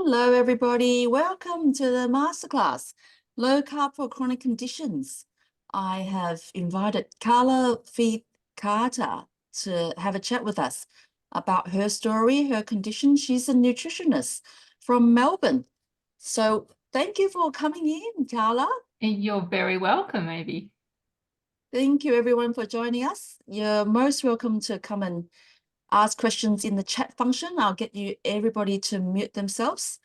Hello, everybody. Welcome to the masterclass, Low Carb for Chronic Conditions. I have invited Carla Feith Carter to have a chat with us about her story, her condition. She's a nutritionist from Melbourne. So thank you for coming in, Carla. You're very welcome, Amy. Thank you, everyone, for joining us. You're most welcome to come and ask questions in the chat function. I'll get everybody to mute themselves.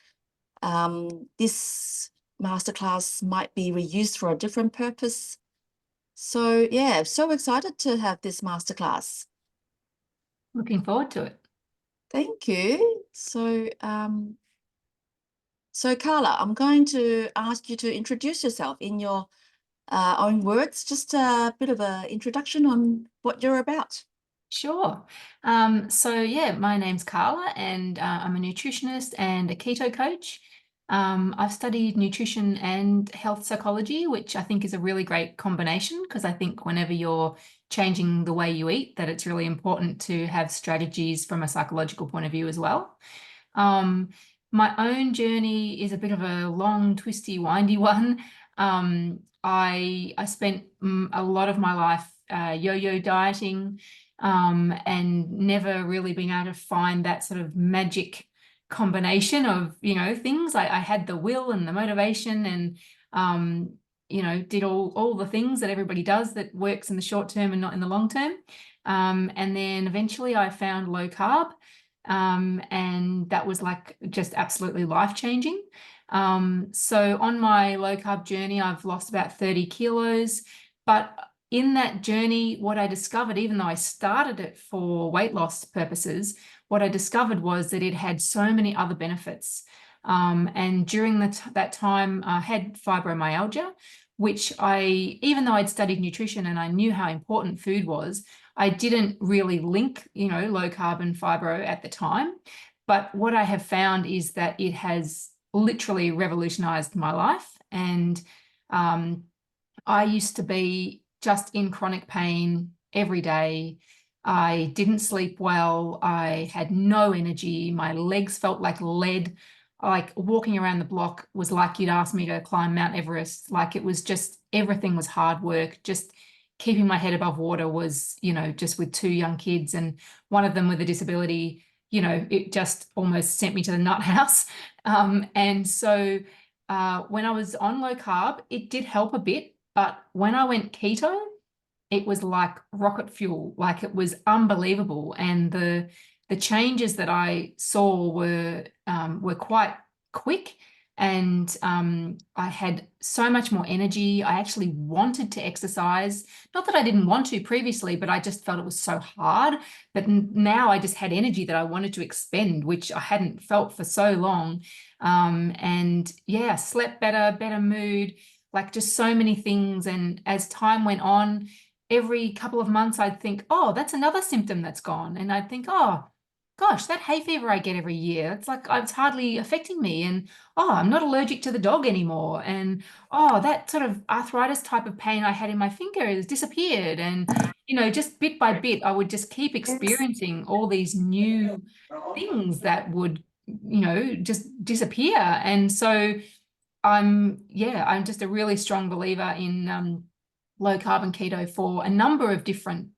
This masterclass might be reused for a different purpose. So yeah, so excited to have this masterclass. Looking forward to it. Thank you. So Carla, I'm going to ask you to introduce yourself in your own words, just a bit of an introduction on what you're about. Sure. Yeah, my name's Carla and I'm a nutritionist and a keto coach. I've studied nutrition and health psychology, which I think is a really great combination because I think whenever you're changing the way you eat, that it's really important to have strategies from a psychological point of view as well. My own journey is a bit of a long, twisty, windy one. I spent a lot of my life yo-yo dieting, and never really been able to find that sort of magic combination of, things. I had the will and the motivation and, did all the things that everybody does that works in the short term and not in the long term. And then eventually I found low carb, and that was like just absolutely life-changing. So on my low carb journey, I've lost about 30 kilos, but in that journey, what I discovered, even though I started it for weight loss purposes, what I discovered was that it had so many other benefits. And during that time, I had fibromyalgia, which even though I'd studied nutrition and I knew how important food was, I didn't really link, low carb and fibro at the time. But what I have found is that it has literally revolutionized my life. And I used to be just in chronic pain every day. I didn't sleep well. I had no energy. My legs felt like lead. Like walking around the block was like you'd ask me to climb Mount Everest. Like it was just, everything was hard work. Just keeping my head above water was, just with two young kids and one of them with a disability, it just almost sent me to the nut house. And so when I was on low carb, it did help a bit. But when I went keto, it was like rocket fuel. Like it was unbelievable. And the changes that I saw were quite quick. And I had so much more energy. I actually wanted to exercise. Not that I didn't want to previously, but I just felt it was so hard. But now I just had energy that I wanted to expend, which I hadn't felt for so long. And yeah, slept better mood, like just so many things. And as time went on, every couple of months, I'd think, oh, that's another symptom that's gone. And I'd think, oh, gosh, that hay fever I get every year, it's like it's hardly affecting me. And oh, I'm not allergic to the dog anymore. And oh, that sort of arthritis type of pain I had in my finger has disappeared. And, just bit by bit, I would just keep experiencing all these new things that would, just disappear. And so I'm just a really strong believer in low carb keto for a number of different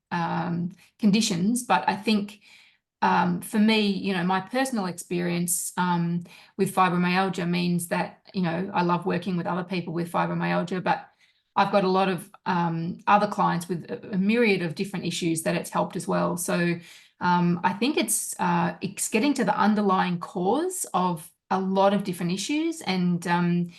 conditions. But I think for me, my personal experience with fibromyalgia means that, I love working with other people with fibromyalgia, but I've got a lot of other clients with a myriad of different issues that it's helped as well. So I think it's getting to the underlying cause of a lot of different issues. And,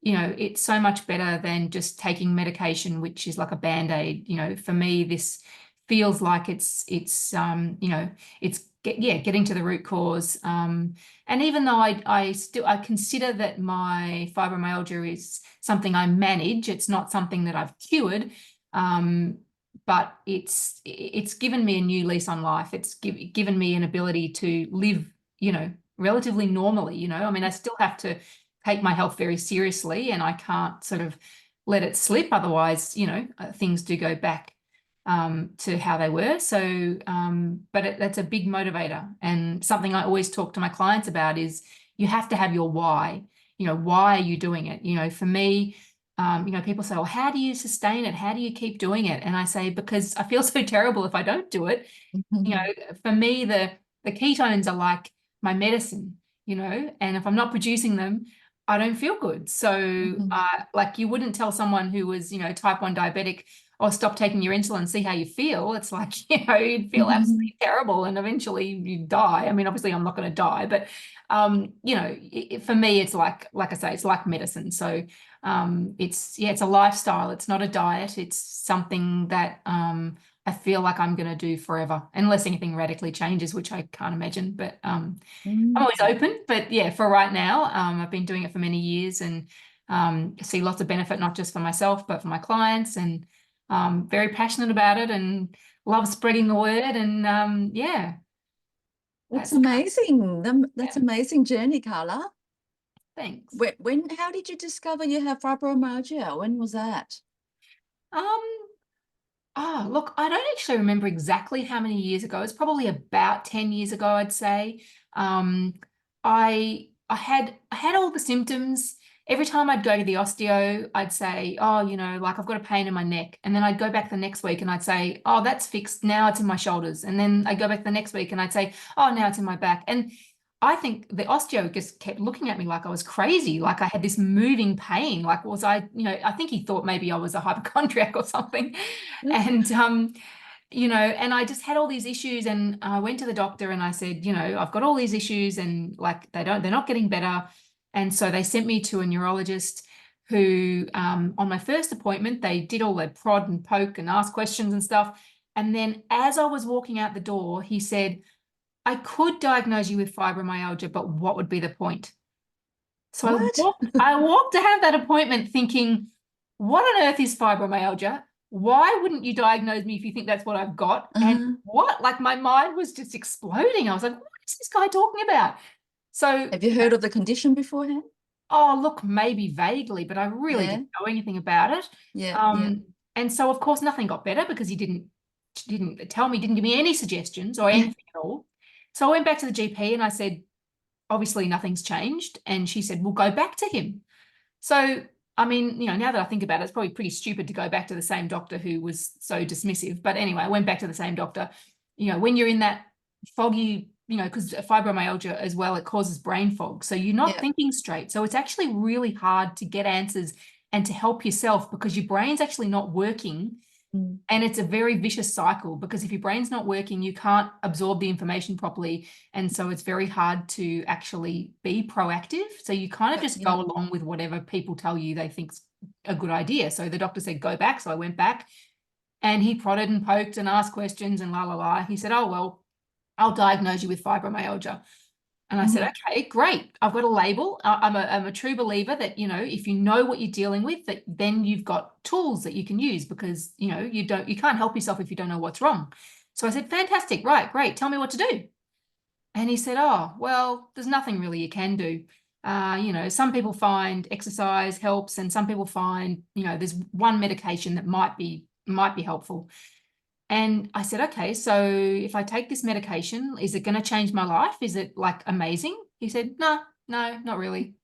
it's so much better than just taking medication, which is like a Band-Aid. For me, this feels like it's getting to the root cause. And even though I consider that my fibromyalgia is something I manage, it's not something that I've cured. But it's given me a new lease on life. It's given me an ability to live, relatively normally. I mean, I still have to take my health very seriously and I can't sort of let it slip. Otherwise, things do go back to how they were. So, but that's a big motivator, and something I always talk to my clients about is, you have to have your why. Why are you doing it? For me, people say, well, how do you sustain it? How do you keep doing it? And I say, because I feel so terrible if I don't do it. For me, the ketones are like my medicine, and if I'm not producing them, I don't feel good. So, like you wouldn't tell someone who was, type 1 diabetic, or stop taking your insulin, see how you feel. It's like, you'd feel absolutely terrible and eventually you die. I mean, obviously I'm not going to die, but, for me, it's like I say, it's like medicine. So, it's a lifestyle. It's not a diet. It's something that, I feel like I'm going to do forever, unless anything radically changes, which I can't imagine. But I'm always open. But yeah, for right now, I've been doing it for many years and see lots of benefit, not just for myself, but for my clients, and very passionate about it and love spreading the word. And yeah. That's amazing. That's amazing journey, Carla. Thanks. How did you discover you have fibromyalgia? When was that? Look, I don't actually remember exactly how many years ago. It's probably about 10 years ago, I'd say. I had all the symptoms. Every time I'd go to the osteo, I'd say, oh, like I've got a pain in my neck. And then I'd go back the next week and I'd say, oh, that's fixed. Now it's in my shoulders. And then I'd go back the next week and I'd say, oh, now it's in my back. And I think the osteo just kept looking at me like I was crazy, like I had this moving pain. Like, was I, I think he thought maybe I was a hypochondriac or something. And, and I just had all these issues, and I went to the doctor and I said, I've got all these issues and like they're not getting better. And so they sent me to a neurologist who, on my first appointment, they did all their prod and poke and ask questions and stuff. And then as I was walking out the door, he said, I could diagnose you with fibromyalgia, but what would be the point? So I walked to have that appointment thinking, what on earth is fibromyalgia? Why wouldn't you diagnose me if you think that's what I've got? And what? Like my mind was just exploding. I was like, what is this guy talking about? So have you heard of the condition beforehand? Oh, look, maybe vaguely, but I really didn't know anything about it. And so of course nothing got better because he didn't tell me, didn't give me any suggestions or anything at all. So I went back to the GP and I said, obviously nothing's changed. And she said, we'll go back to him. So, I mean, now that I think about it, it's probably pretty stupid to go back to the same doctor who was so dismissive. But anyway, I went back to the same doctor. When you're in that foggy, because fibromyalgia as well, it causes brain fog. So you're not thinking straight. So it's actually really hard to get answers and to help yourself because your brain's actually not working. And it's a very vicious cycle because if your brain's not working, you can't absorb the information properly. And so it's very hard to actually be proactive. So you kind of just go along with whatever people tell you they think's a good idea. So the doctor said, go back. So I went back and he prodded and poked and asked questions and la, la, la. He said, oh, well, I'll diagnose you with fibromyalgia. And I said, okay, great. I've got a label. I'm a true believer that, if you know what you're dealing with, that then you've got tools that you can use because, you can't help yourself if you don't know what's wrong. So I said, fantastic. Right. Great. Tell me what to do. And he said, oh, well, there's nothing really you can do. Some people find exercise helps and some people find, there's one medication that might be helpful. And I said, okay, so if I take this medication, is it going to change my life? Is it like amazing? He said, no, not really.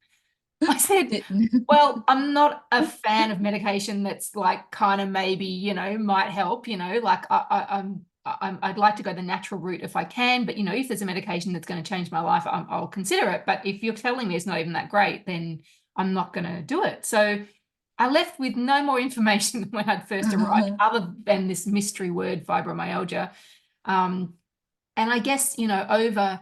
I said, well, I'm not a fan of medication that's like kind of maybe, might help, like I'd like to go the natural route if I can, but if there's a medication that's going to change my life, I'll consider it. But if you're telling me it's not even that great, then I'm not going to do it. So I left with no more information than when I'd first arrived, other than this mystery word, fibromyalgia. And I guess, over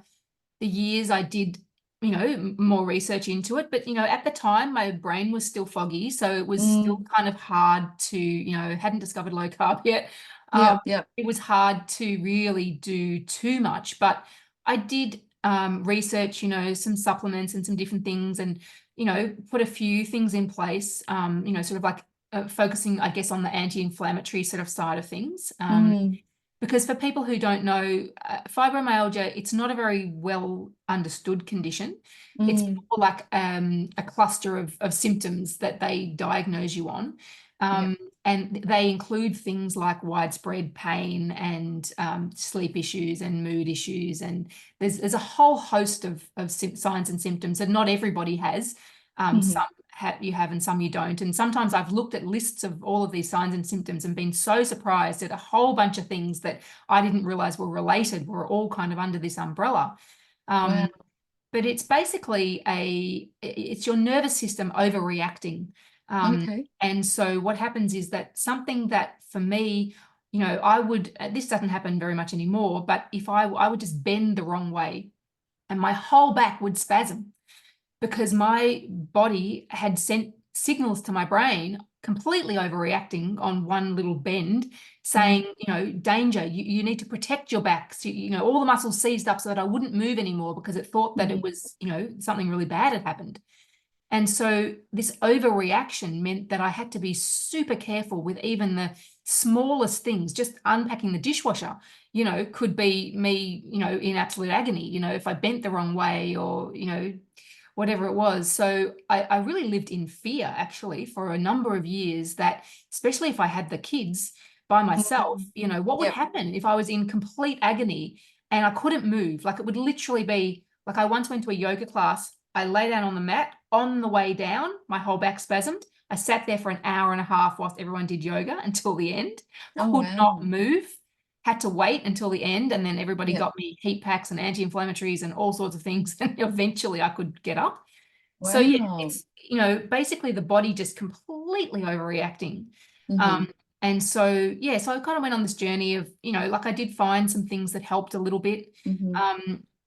the years I did, more research into it. But, at the time my brain was still foggy. So it was still kind of hard to, hadn't discovered low carb yet. It was hard to really do too much. But I did research, some supplements and some different things and, put a few things in place, sort of like focusing, I guess, on the anti-inflammatory sort of side of things. Because for people who don't know, fibromyalgia, it's not a very well understood condition. It's more like a cluster of symptoms that they diagnose you on. and they include things like widespread pain and sleep issues and mood issues, and there's a whole host of signs and symptoms that not everybody has. Some you have and some you don't. And sometimes I've looked at lists of all of these signs and symptoms and been so surprised at a whole bunch of things that I didn't realize were related, were all kind of under this umbrella. Wow. But it's basically it's your nervous system overreacting. Okay. And so what happens is that something that for me, you know, I would, this doesn't happen very much anymore, but if I would just bend the wrong way and my whole back would spasm because my body had sent signals to my brain completely overreacting on one little bend, saying, you know, danger, you need to protect your back. So, you know, all the muscles seized up so that I wouldn't move anymore because it thought that it was, you know, something really bad had happened. And so this overreaction meant that I had to be super careful with even the smallest things. Just unpacking the dishwasher, you know, could be me, you know, in absolute agony, you know, if I bent the wrong way or, you know, whatever it was. So I really lived in fear actually for a number of years, that especially if I had the kids by myself, you know, what would happen if I was in complete agony and I couldn't move? Like it would literally be like, I once went to a yoga class. I lay down on the mat. On the way down, my whole back spasmed. I sat there for an hour and a half whilst everyone did yoga until the end. Oh, Could not wow. move. Had to wait until the end, and then everybody Yep. got me heat packs and anti-inflammatories and all sorts of things, and eventually I could get up. So yeah, Wow. it's, you know, basically the body just completely overreacting. Mhm. And so yeah, so I kind of went on this journey of, you know, like I did find some things that helped a little bit.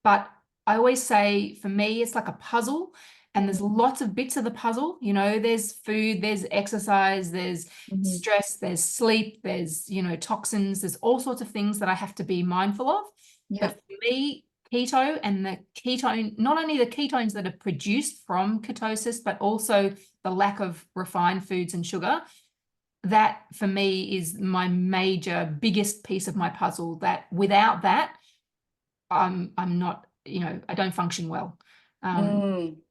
But I always say for me, it's like a puzzle, and there's lots of bits of the puzzle. You know, there's food, there's exercise, there's stress, there's sleep, there's, you know, toxins, there's all sorts of things that I have to be mindful of. But Yep. for me, keto and the ketone, not only the ketones that are produced from ketosis, but also the lack of refined foods and sugar, that for me is my major, biggest piece of my puzzle, that without that, I'm not, you know, I don't function well.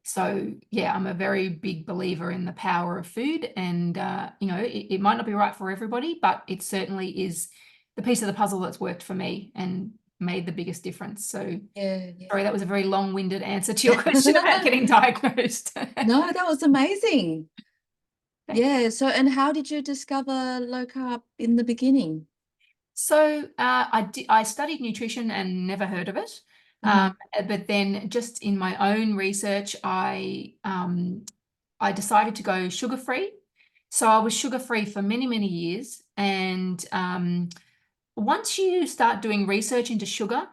So yeah, I'm a very big believer in the power of food, and you know, it might not be right for everybody, but it certainly is the piece of the puzzle that's worked for me and made the biggest difference. So Yeah. sorry, that was a very long-winded answer to your question about getting diagnosed. No, that was amazing. Thanks. Yeah. So, and how did you discover low carb in the beginning? So I studied nutrition and never heard of it. But then just in my own research, I decided to go sugar-free. So I was sugar-free for many, many years. And once you start doing research into sugar,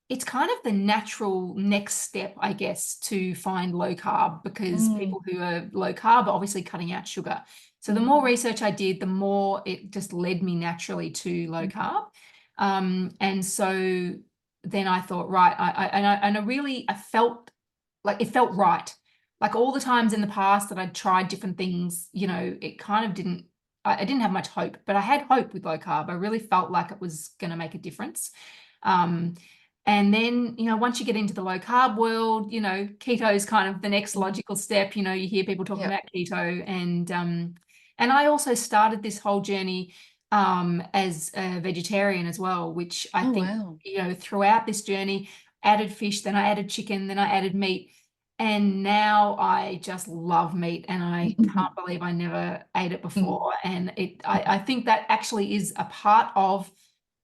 it's kind of the natural next step, I guess, to find low carb, because people who are low carb are obviously cutting out sugar. So the more research I did, the more it just led me naturally to low carb. And so then I thought, right, I felt like it felt right. Like all the times in the past that I'd tried different things, you know, it kind of didn't, I didn't have much hope, but I had hope with low carb. I really felt like it was going to make a difference. And then, you know, once you get into the low carb world, you know, keto is kind of the next logical step. You know, you hear people talking about keto, and I also started this whole journey as a vegetarian as well, which I think, Wow. you know, throughout this journey, added fish, then I added chicken, then I added meat. And now I just love meat, and I can't believe I never ate it before. And I think that actually is a part of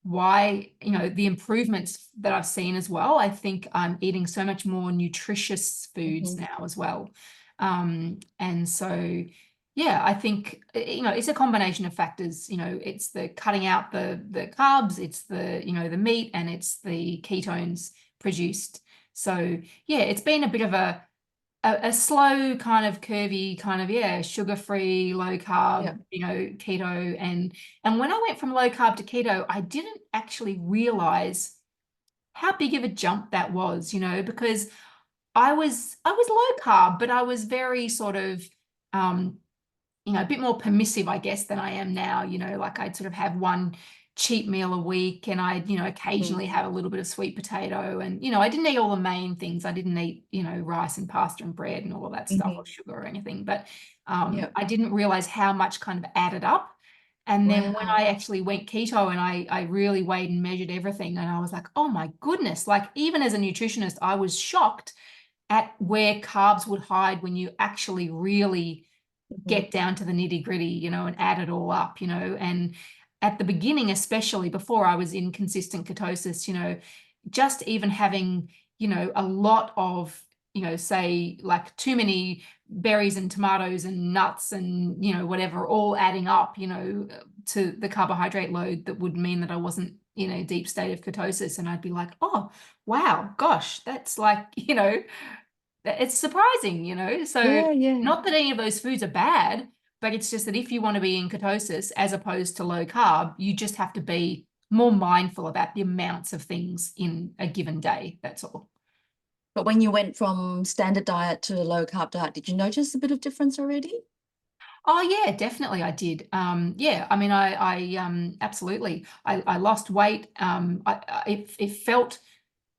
why, you know, the improvements that I've seen as well. I think I'm eating so much more nutritious foods now as well. And so, yeah, I think, you know, it's a combination of factors. You know, it's the cutting out the carbs, it's the, you know, the meat, and it's the ketones produced. So yeah, it's been a bit of a slow kind of curvy kind of, yeah, sugar-free, low carb, you know, keto. And when I went from low carb to keto, I didn't actually realize how big of a jump that was, you know, because I was low carb, but I was very sort of you know, a bit more permissive, I guess, than I am now. You know, like I'd sort of have one cheat meal a week, and I'd, you know, occasionally have a little bit of sweet potato, and, you know, I didn't eat all the main things. I didn't eat, you know, rice and pasta and bread and all of that stuff, or sugar or anything. But I didn't realize how much kind of added up. And then when I Wow. actually went keto and I really weighed and measured everything, and I was like, oh my goodness, like even as a nutritionist, I was shocked at where carbs would hide when you actually really Mhm. get down to the nitty gritty, and add it all up, and at the beginning, especially before I was in consistent ketosis, just even having, a lot of, say like too many berries and tomatoes and nuts and, whatever, all adding up, to the carbohydrate load that would mean that I wasn't in a deep state of ketosis. And I'd be like, oh, wow, gosh, that's like, it's surprising, So Yeah, yeah. not that any of those foods are bad, but it's just that if you want to be in ketosis as opposed to low carb, you just have to be more mindful about the amounts of things in a given day. That's all. But when you went from standard diet to low carb diet, did you notice a bit of difference already? Oh yeah, definitely I did. Yeah, I mean, I absolutely. I lost weight. It felt,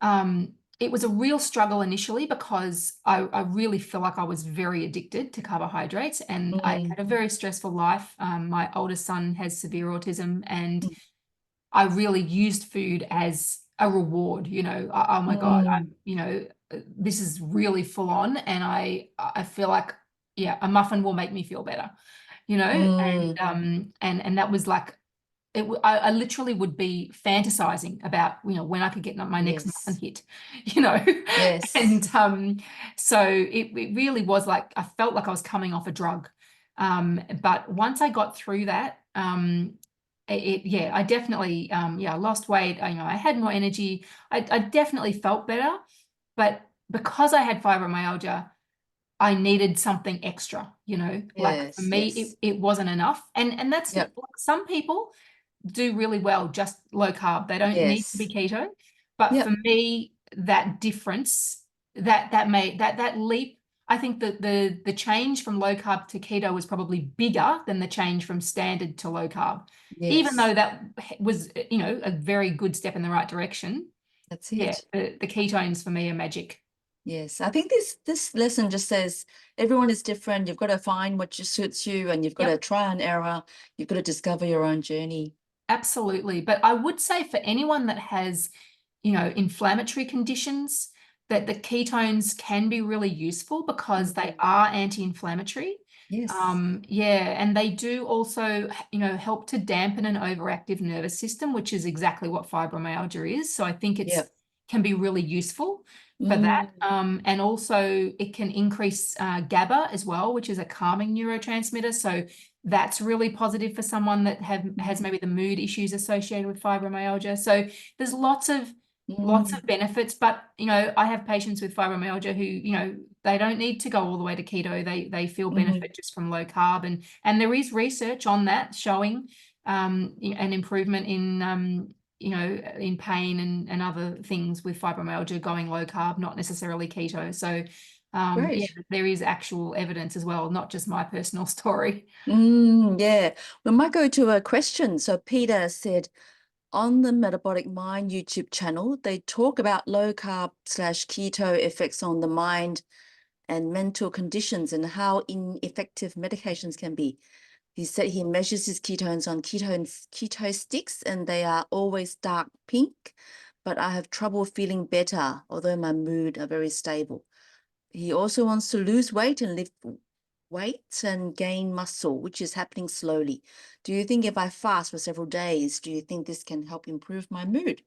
it was a real struggle initially because I really feel like I was very addicted to carbohydrates and I Mm, had a very stressful life. My oldest son has severe autism and mm, I really used food as a reward, oh my God, mm, this is really full on and I feel like, yeah, a muffin will make me feel better, and mm. and that was like I literally would be fantasizing about, when I could get my next muffin Yes, hit, you know, yes, and so it really was like I felt like I was coming off a drug. But once I got through that, yeah, I definitely, yeah, I lost weight. I had more energy. I definitely felt better, but because I had fibromyalgia, I needed something extra, like for yes, me, yes. it wasn't enough. And that's like Yep, some people do really well just low carb. They don't need to be yes, keto. But for yep, me, that difference, that made that leap, I think that the change from low carb to keto was probably bigger than the change from standard to low carb. Even yes. though that was, a very good step in the right direction. That's Yeah, it. the ketones for me are magic. Yes, I think this lesson just says everyone is different. You've got to find what just suits you, and you've got to Yep. try and error. You've got to discover your own journey. Absolutely. But I would say for anyone that has, inflammatory conditions, that the ketones can be really useful because they Mhm. are anti-inflammatory. Yes. Yeah, and they do also, help to dampen an overactive nervous system, which is exactly what fibromyalgia is. So I think it's Yep. can be really useful for that. Mm, And also it can increase GABA as well, which is a calming neurotransmitter. So that's really positive for someone that has maybe the mood issues associated with fibromyalgia. So there's lots of mm, benefits, but I have patients with fibromyalgia who, they don't need to go all the way to keto. They feel mhm. benefit just from low carb, and there is research on that showing an improvement in in pain and other things with fibromyalgia going low carb, not necessarily keto. So yeah, Great. there is actual evidence as well, not just my personal story. Yeah. We might go to a question. So Peter said, on the Metabolic Mind YouTube channel, they talk about low carb slash keto effects on the mind and mental conditions and how ineffective medications can be. He said he measures his ketones on keto sticks and they are always dark pink, but I have trouble feeling better, although my mood are very stable. He also wants to lose weight and lift weight and gain muscle, which is happening slowly. Do you think if I fast for several days, do you think this can help improve my mood?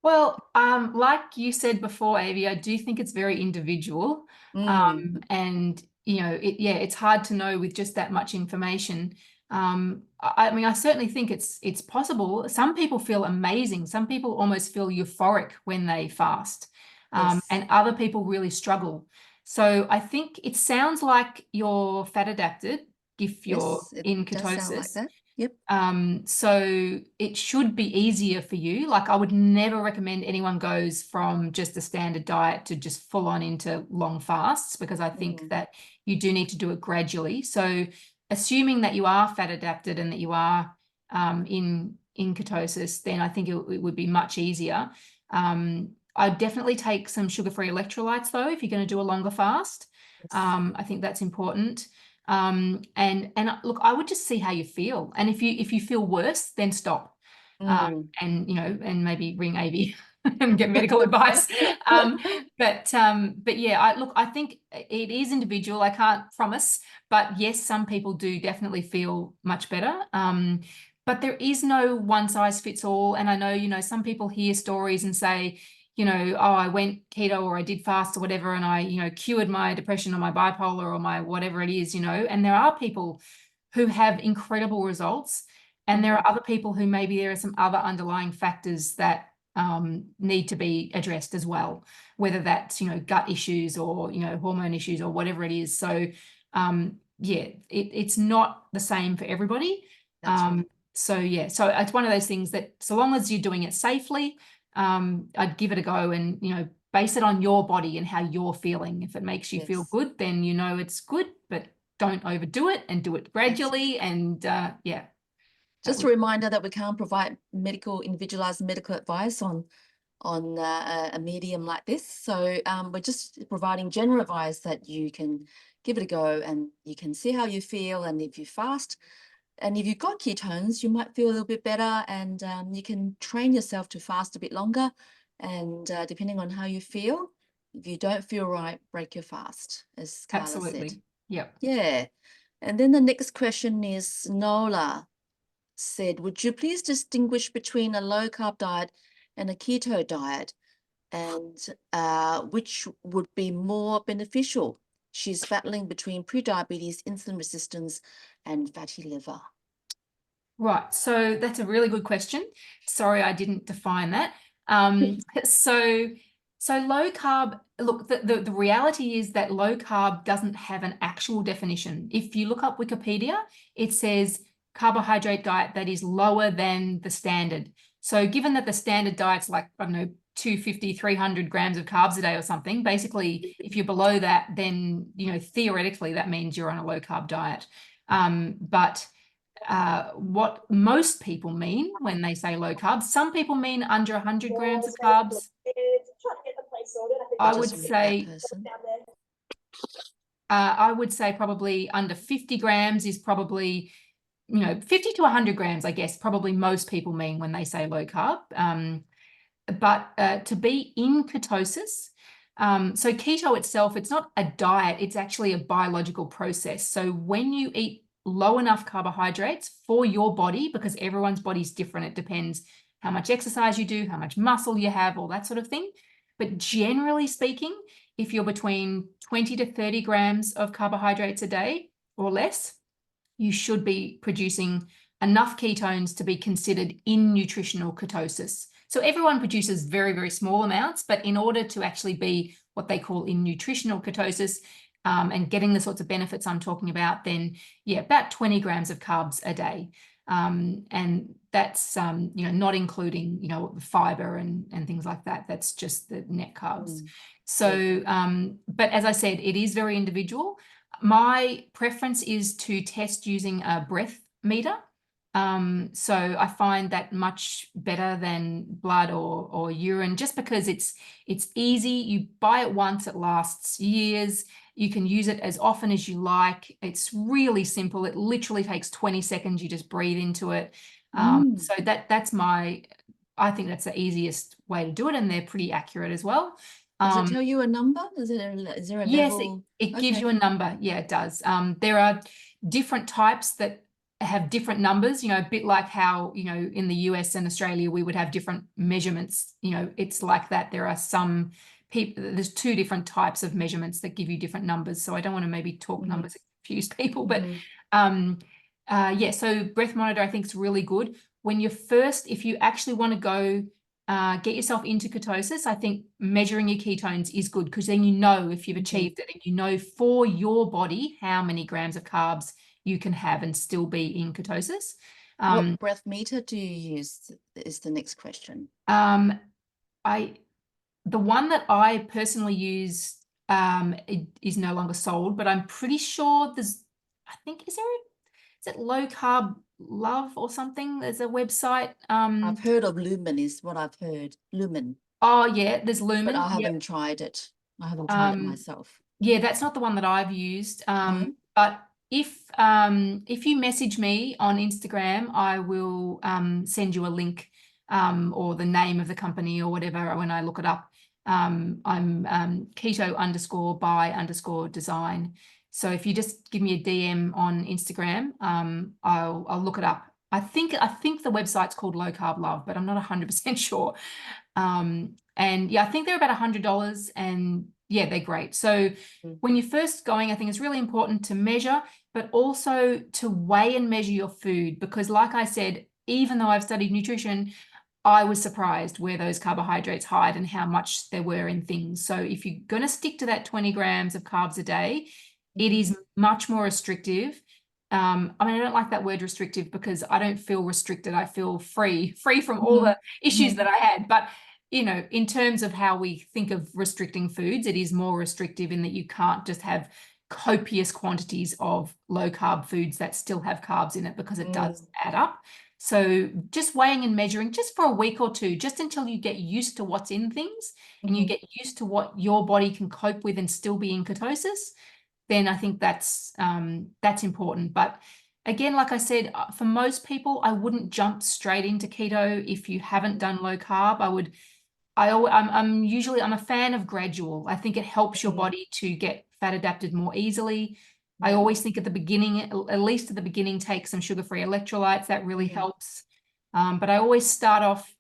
Well, like you said before, Avi, I do think it's very individual. Mm, And yeah, it's hard to know with just that much information. I mean, I certainly think it's possible. Some people feel amazing. Some people almost feel euphoric when they fast. yes. And other people really struggle. So I think it sounds like you're fat adapted if you're Yes, it in does sound like ketosis. that. Yep. So it should be easier for you. Like I would never recommend anyone goes from just a standard diet to just full on into long fasts because I think Mm, that you do need to do it gradually. So assuming that you are fat adapted and that you are in ketosis, then I think it would be much easier. I'd definitely take some sugar-free electrolytes though if you're going to do a longer fast. yes. I think that's important. And look, I would just see how you feel. And if you feel worse, then stop. And and maybe ring AV and get medical advice. But yeah, I think it is individual. I can't promise, but yes, some people do definitely feel much better. But there is no one size fits all. And I know, some people hear stories and say, oh, I went keto or I did fast or whatever, and I, cured my depression or my bipolar or my whatever it is, and there are people who have incredible results. And there are other people who maybe there are some other underlying factors that need to be addressed as well, whether that's, gut issues or, hormone issues or whatever it is. So, yeah, it's not the same for everybody. Right. So, yeah, so it's one of those things that so long as you're doing it safely, I'd give it a go and, base it on your body and how you're feeling. If it makes you feel good, then it's good, but don't overdo it and do it gradually. And yeah. Just a reminder that we can't provide individualized medical advice on a medium like this. So we're just providing general advice that you can give it a go and you can see how you feel. And if you fast and if you've got ketones, you might feel a little bit better, and you can train yourself to fast a bit longer. And depending on how you feel, if you don't feel right, break your fast, as Carla Absolutely. said. Yep. Yeah. And then the next question is Nola said, would you please distinguish between a low carb diet and a keto diet, and which would be more beneficial? She's battling between pre-diabetes, insulin resistance, and fatty liver. Right. So that's a really good question. Sorry, I didn't define that. So low carb, look, the reality is that low carb doesn't have an actual definition. If you look up Wikipedia, it says carbohydrate diet that is lower than the standard. So given that the standard diet's like, I don't know, 250, 300 grams of carbs a day or something, basically, if you're below that, then, theoretically, that means you're on a low carb diet. But what most people mean when they say low carb, some people mean under 100 grams of carbs. I would say probably under 50 grams is probably, 50 to 100 grams, I guess, probably most people mean when they say low carb. But to be in ketosis, so keto itself, it's not a diet, it's actually a biological process. So when you eat low enough carbohydrates for your body, because everyone's body's different, it depends how much exercise you do, how much muscle you have, all that sort of thing. But generally speaking, if you're between 20 to 30 grams of carbohydrates a day or less, you should be producing enough ketones to be considered in nutritional ketosis. So everyone produces very, very small amounts, but in order to actually be what they call in nutritional ketosis, and getting the sorts of benefits I'm talking about, then yeah, about 20 grams of carbs a day. And that's, not including, fiber and things like that. That's just the net carbs. So, but as I said, it is very individual. My preference is to test using a breath meter. So I find that much better than blood or urine, just because it's easy. You buy it once, it lasts years. You can use it as often as you like. It's really simple. It literally takes 20 seconds. You just breathe into it. So I think that's the easiest way to do it, and they're pretty accurate as well. Does it tell you a number? Is there a yes, level? It gives you a number. Yeah, it does. There are different types that have different numbers, a bit like how, in the US and Australia, we would have different measurements. It's like that. There are some people, there's two different types of measurements that give you different numbers. So I don't want to maybe talk numbers and confuse people, but yeah, so breath monitor, I think is really good. When if you actually want to go get yourself into ketosis, I think measuring your ketones is good, because then if you've achieved it, and for your body how many grams of carbs you can have and still be in ketosis. What breath meter do you use is the next question. The one that I personally use is no longer sold, but I'm pretty sure is it Low Carb Love or something? There's a website. I've heard of Lumen, is what I've heard. Lumen. Oh yeah, there's Lumen. But I haven't tried it. I haven't tried it myself. Yeah, that's not the one that I've used. But if you message me on Instagram, I will send you a link or the name of the company or whatever when I look it up. I'm keto_by_design. So if you just give me a DM on Instagram, I'll look it up. I think the website's called Low Carb Love, but I'm not 100% sure. And yeah, I think they're about $100, and yeah, they're great. So when you're first going, I think it's really important to measure, but also to weigh and measure your food, because like I said, even though I've studied nutrition, I was surprised where those carbohydrates hide and how much there were in things. So if you're going to stick to that 20 grams of carbs a day, it is much more restrictive. I mean, I don't like that word restrictive because I don't feel restricted. I feel free from all the issues that I had. But, you know, in terms of how we think of restricting foods, it is more restrictive in that you can't just have copious quantities of low carb foods that still have carbs in it, because it does add up. So just weighing and measuring just for a week or two, just until you get used to what's in things and you get used to what your body can cope with and still be in ketosis, then I think that's important. But again, like I said, for most people, I wouldn't jump straight into keto if you haven't done low carb. I'm a fan of gradual. I think it helps your body to get fat adapted more easily. I always think at the beginning, at least at the beginning, take some sugar-free electrolytes. That really helps. But I always start off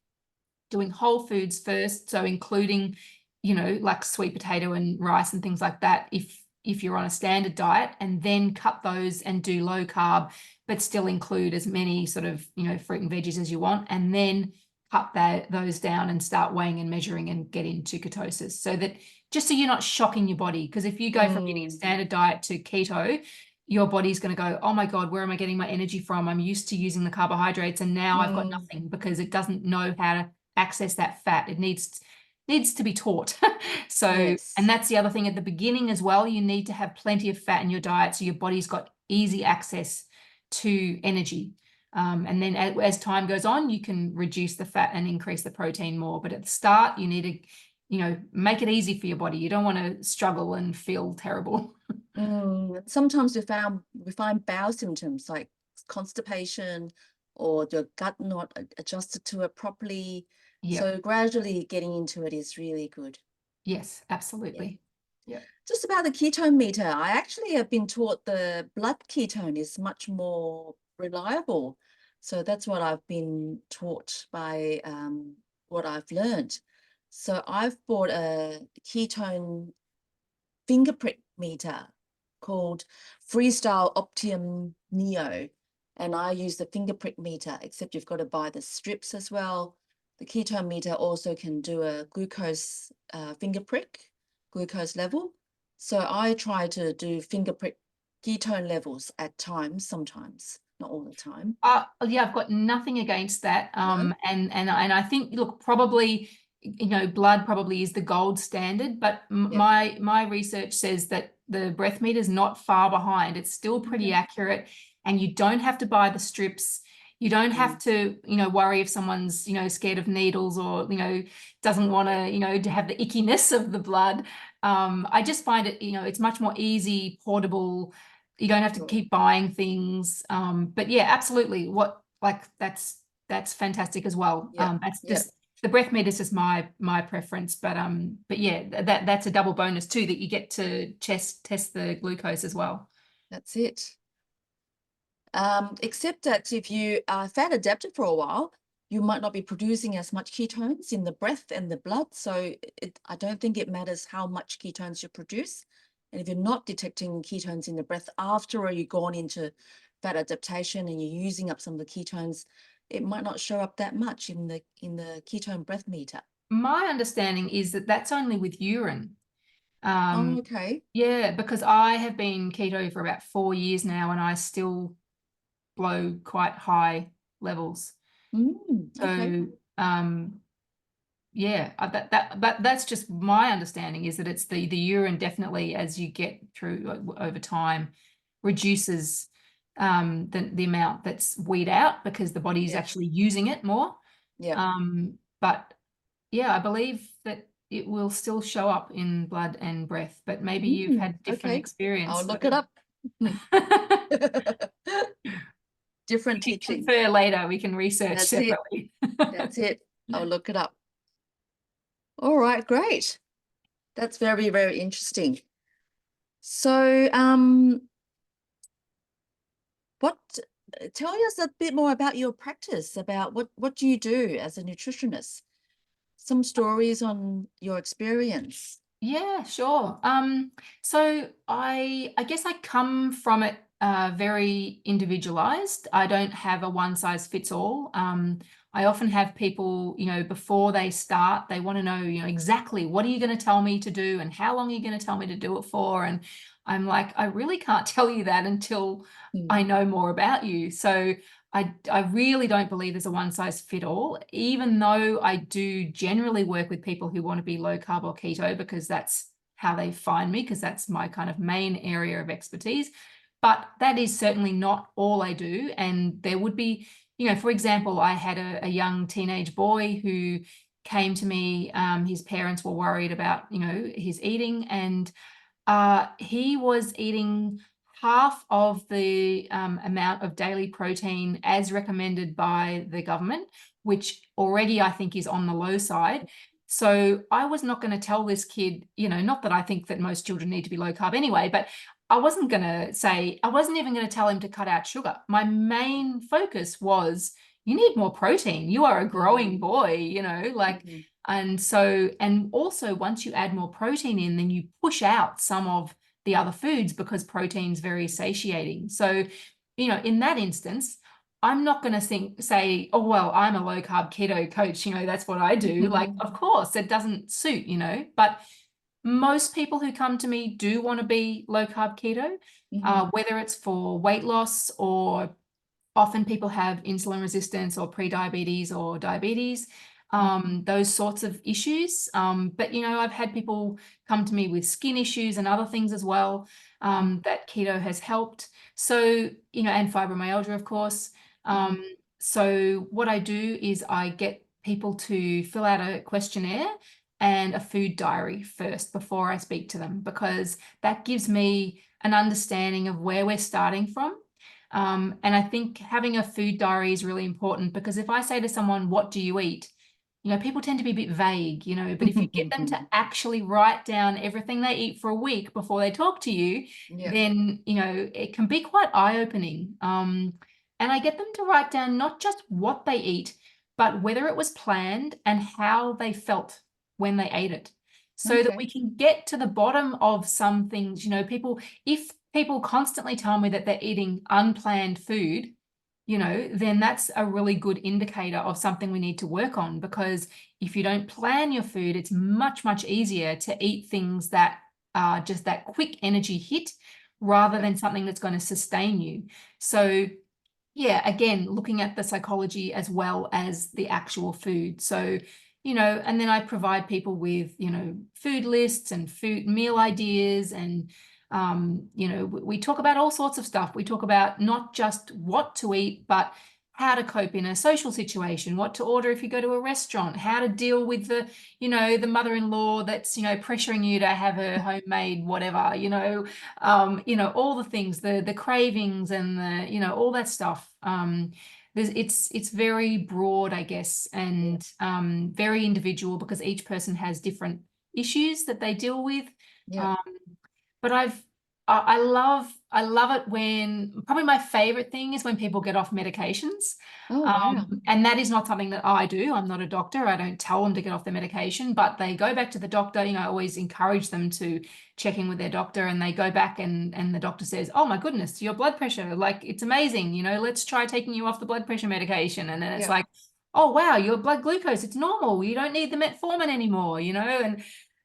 doing whole foods first, so including, you know, like sweet potato and rice and things like that, if you're on a standard diet, and then cut those and do low carb, but still include as many sort of, you know, fruit and veggies as you want, and then cut those down and start weighing and measuring and get into ketosis, so that just so you're not shocking your body. Because if you go from eating a standard diet to keto, your body's going to go, oh my God, where am I getting my energy from? I'm used to using the carbohydrates and now I've got nothing, because it doesn't know how to access that fat. It needs to be taught. So, and that's the other thing at the beginning as well. You need to have plenty of fat in your diet so your body's got easy access to energy. And then as time goes on, you can reduce the fat and increase the protein more. But at the start, you need to, you know, make it easy for your body. You don't want to struggle and feel terrible. Sometimes we find bowel symptoms like constipation or your gut not adjusted to it properly. Yeah. So gradually getting into it is really good. Yes, absolutely. Yeah. Just about the ketone meter, I actually have been taught the blood ketone is much more reliable. So that's what I've been taught by what I've learned. So I've bought a ketone finger prick meter called Freestyle Optium Neo, and I use the finger prick meter, except you've got to buy the strips as well. The ketone meter also can do a glucose finger prick, glucose level. So I try to do finger prick ketone levels at times, sometimes, not all the time. Yeah, I've got nothing against that. No? And I think, look, probably, you know, blood probably is the gold standard, but my research says that the breath meter is not far behind. It's still pretty accurate, and you don't have to buy the strips. You don't have to, you know, worry if someone's, you know, scared of needles or, you know, doesn't want to, you know, to have the ickiness of the blood. I just find it, you know, it's much more easy, portable. You don't have to keep buying things. But yeah, absolutely. That's fantastic as well. That's just the breath meter is just my preference. But yeah, that's a double bonus too, that you get to test the glucose as well. That's it. Except that if you are fat adapted for a while, you might not be producing as much ketones in the breath and the blood. So I don't think it matters how much ketones you produce. And if you're not detecting ketones in the breath after you've gone into fat adaptation and you're using up some of the ketones, it might not show up that much in the ketone breath meter. My understanding is that that's only with urine. Oh, okay. Yeah, because I have been keto for about 4 years now, and I still blow quite high levels. Okay. So yeah, but that's just my understanding, is that it's the urine definitely, as you get through over time, reduces the amount that's weed out, because the body is actually using it more. But yeah, I believe that it will still show up in blood and breath, but maybe you've had different experience. I'll look it up. Different We can teaching. confer later. We can research That's it. separately. That's it. I'll look it up. All right, great. That's very, very interesting. So, tell us a bit more about your practice, about what do you do as a nutritionist? Some stories on your experience. Yeah, sure. So I guess I come from it very individualized. I don't have a one size fits all. I often have people, before they start, they want to know, exactly what are you going to tell me to do and how long are you going to tell me to do it for? And I'm like, I really can't tell you that until I know more about you. So I really don't believe there's a one size fit all, even though I do generally work with people who want to be low carb or keto because that's how they find me, because that's my kind of main area of expertise. But that is certainly not all I do. And there would be, for example, I had a young teenage boy who came to me. His parents were worried about, his eating, and he was eating half of the amount of daily protein as recommended by the government, which already I think is on the low side. So I was not going to tell this kid, not that I think that most children need to be low carb anyway, but I wasn't even going to tell him to cut out sugar. My main focus was, you need more protein. You are a growing boy, and so, and also once you add more protein in, then you push out some of the other foods because protein's very satiating. So, in that instance, I'm not going to say, oh, well, I'm a low carb keto coach, that's what I do. Like, of course, it doesn't suit, but most people who come to me do want to be low carb keto, whether it's for weight loss, or often people have insulin resistance or pre-diabetes or diabetes, those sorts of issues. But, I've had people come to me with skin issues and other things as well, that keto has helped. So, and fibromyalgia, of course. So what I do is I get people to fill out a questionnaire and a food diary first before I speak to them, because that gives me an understanding of where we're starting from. And I think having a food diary is really important, because if I say to someone, what do you eat? People tend to be a bit vague, but if you get them to actually write down everything they eat for a week before they talk to you, then, it can be quite eye-opening. And I get them to write down not just what they eat, but whether it was planned and how they felt when they ate it, so that we can get to the bottom of some things. If people constantly tell me that they're eating unplanned food, then that's a really good indicator of something we need to work on, because if you don't plan your food, it's much, much easier to eat things that are just that quick energy hit rather than something that's going to sustain you. So yeah, again, looking at the psychology as well as the actual food. So, and then I provide people with, food lists and food meal ideas. And, we talk about all sorts of stuff. We talk about not just what to eat, but how to cope in a social situation, what to order if you go to a restaurant, how to deal with the, the mother-in-law that's, pressuring you to have a homemade whatever, all the things, the cravings and the, all that stuff. It's very broad, I guess, and very individual, because each person has different issues that they deal with. But I love it when, probably my favorite thing is when people get off medications. And that is not something that I do. I'm not a doctor. I don't tell them to get off their medication, but they go back to the doctor. I always encourage them to check in with their doctor, and they go back and the doctor says, oh my goodness, your blood pressure, like, it's amazing. Let's try taking you off the blood pressure medication. And then it's like, oh wow, your blood glucose, it's normal. You don't need the metformin anymore,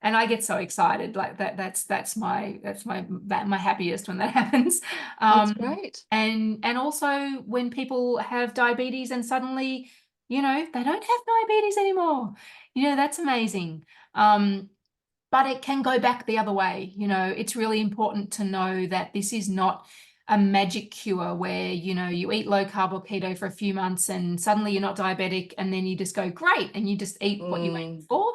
and I get so excited. Like that's my happiest when that happens. That's great. And also when people have diabetes and suddenly, they don't have diabetes anymore. That's amazing. But it can go back the other way. It's really important to know that this is not a magic cure where, you eat low carb or keto for a few months and suddenly you're not diabetic, and then you just go great and you just eat what you ate before.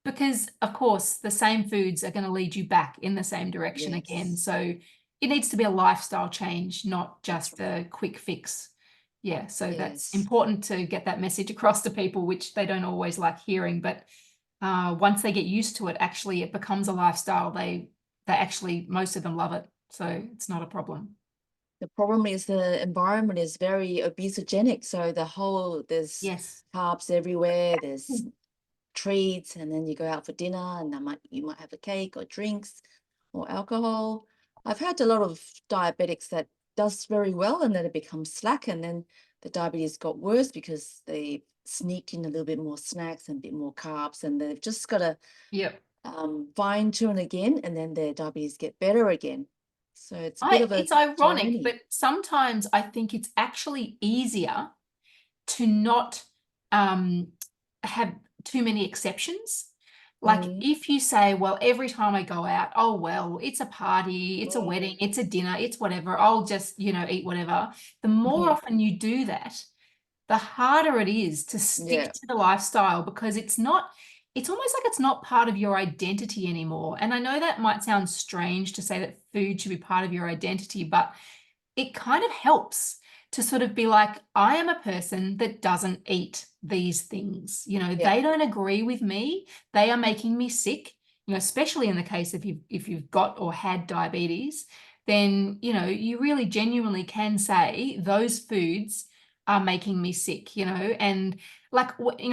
Because of course the same foods are going to lead you back in the same direction again. So, it needs to be a lifestyle change, not just a quick fix. Yeah, so that's Yes. important to get that message across to people, which they don't always like hearing. But once they get used to it, actually, it becomes a lifestyle. They actually, most of them love it, so it's not a problem. The problem is the environment is very obesogenic. So there's Yes. carbs everywhere, there's treats, and then you go out for dinner and you might have a cake or drinks or alcohol. I've had a lot of diabetics that does very well and then it becomes slack, and then the diabetes got worse because they sneaked in a little bit more snacks and a bit more carbs, and they've just got to Yep. fine tune again, and then their diabetes get better again. So it's a bit of a It's ironic, journey. but sometimes I think it's actually easier to not have too many exceptions. Like if you say, well, every time I go out, oh, well, it's a party, it's a wedding, it's a dinner, it's whatever, I'll just, eat whatever. The more often you do that, the harder it is to stick to the lifestyle, because it's almost like it's not part of your identity anymore. And I know that might sound strange to say that food should be part of your identity, but it kind of helps to sort of be like, I am a person that doesn't eat these things. They don't agree with me. They are making me sick. Especially in the case if you've got or had diabetes, then you really genuinely can say those foods are making me sick. And like